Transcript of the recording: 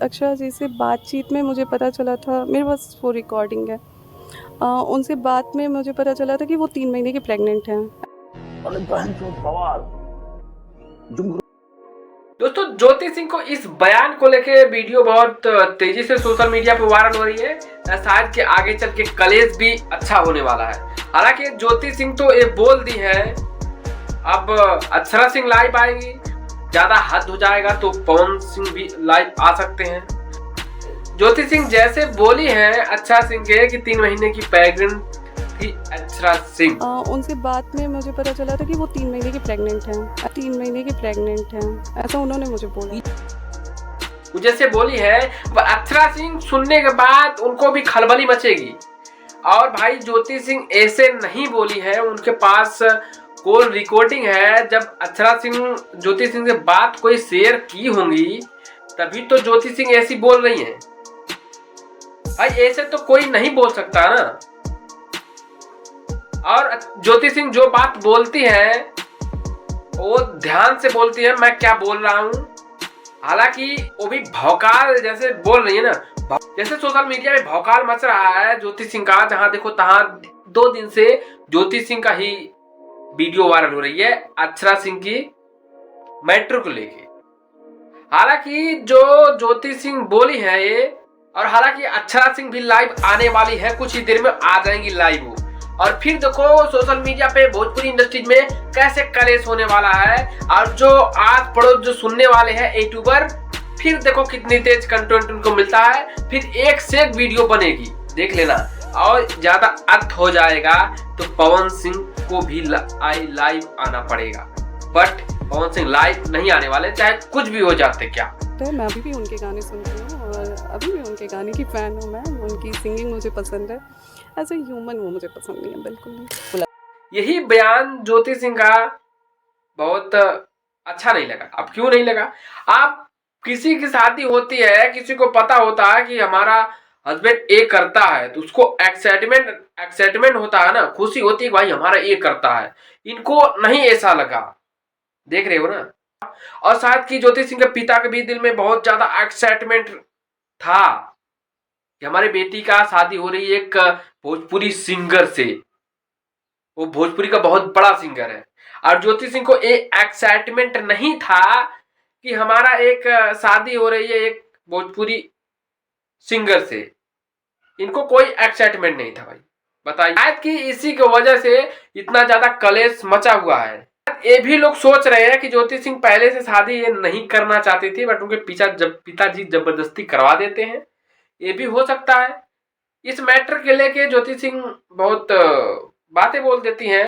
अक्षरा जी से बातचीत में मुझे पता चला था, मेरे पास वो रिकॉर्डिंग है। उनसे बात में मुझे पता चला था कि वो 3 महीने की प्रेग्नेंट हैं। दोस्तों, ज्योति सिंह को इस बयान को लेके वीडियो बहुत तेजी से सोशल मीडिया पे वायरल हो रही है। शायद कि आगे चल के कलेश भी अच्छा होने वाला है। हालांकि ज्योति सिंह तो ये बोल दी है, अब अक्षरा सिंह लाइव आएंगी, ज्यादा हद हो जाएगा तो पवन सिंह भी लाइव आ सकते हैं। ज्योति सिंह जैसे बोली है अक्षरा सिंह के कि 3 महीने की प्रेग्नेंट थी अक्षरा सिंह। उनसे बात में मुझे पता चला था कि वो 3 महीने की प्रेग्नेंट हैं। 3 महीने की प्रेग्नेंट हैं, ऐसा उन्होंने मुझे बोला। जैसे बोली है वह अक्षरा सिंह, सुनने के बाद उनको भी खलबली मचेगी। और भाई ज्योति सिंह ऐसे नहीं बोली है, उनके पास कॉल रिकॉर्डिंग है। जब अक्षरा सिंह ज्योति सिंह से बात कोई शेयर की होंगी तभी तो ज्योति सिंह ऐसी बोल रही हैं। भाई ऐसे तो कोई नहीं बोल सकता ना। और ज्योति सिंह जो बात बोलती है वो ध्यान से बोलती है, मैं क्या बोल रहा हूं। हालांकि वो भी भौकाल जैसे बोल रही है ना, जैसे सोशल मीडिया में भौकाल मच रहा है ज्योति सिंह का। जहां देखो तहां 2 दिन से ज्योति सिंह का ही वीडियो वायरल हो रही है अक्षरा सिंह की मैटर को लेके। हालांकि जो ज्योति सिंह बोली है ये, और हालांकि अक्षरा सिंह भी लाइव आने वाली है, कुछ ही देर में आ जाएंगी लाइव। और फिर देखो सोशल मीडिया पे भोजपुरी इंडस्ट्री में कैसे कलेश होने वाला है। और जो आस पड़ोस जो सुनने वाले हैं यूट्यूबर, फिर देखो कितनी तेज कंटेंट उनको मिलता है। फिर एक से एक वीडियो बनेगी, देख लेना। और ज्यादा अर्थ हो जाएगा तो पवन सिंह को भी लाइव आना पड़ेगा। बट पवन सिंह लाइव नहीं आने वाले, चाहे कुछ भी हो जाते क्या। तो मैं अभी भी उनके गाने सुनती हूँ और अभी भी उनके गाने की फ़ैन हूँ मैं। उनकी सिंगिंग मुझे पसंद है। एज ए ह्यूमन वो मुझे पसंद नहीं है, बिल्कुल नहीं। यही बयान ज्योति सिंह का बहुत अच्छा नहीं लगा। अब क्यों नहीं लगा? आप किसी की शादी होती है, किसी को पता होता है कि हमारा हस्बैंड ये करता है, तो उसको एक्साइटमेंट होता है ना, खुशी होती है भाई हमारा ये करता है। इनको नहीं ऐसा लगा, देख रहे हो ना। और शायद कि ज्योति सिंह के पिता के भी दिल में बहुत ज्यादा एक्साइटमेंट था कि हमारी बेटी का शादी हो रही है एक भोजपुरी सिंगर से। वो भोजपुरी का बहुत बड़ा सिंगर है। और ज्योति सिंह को ये एक्साइटमेंट नहीं था कि हमारा एक शादी हो रही है एक भोजपुरी सिंगर से। इनको कोई एक्साइटमेंट नहीं था भाई, बताइए। शायद कि इसी की वजह से इतना ज्यादा कलेश मचा हुआ है। ये भी लोग सोच रहे हैं कि ज्योति सिंह पहले से शादी ये नहीं करना चाहती थी, बट उनके पिताजी जबरदस्ती करवा देते हैं। ये भी हो सकता है। इस मैटर के लेके ज्योति सिंह बहुत बातें बोल देती हैं।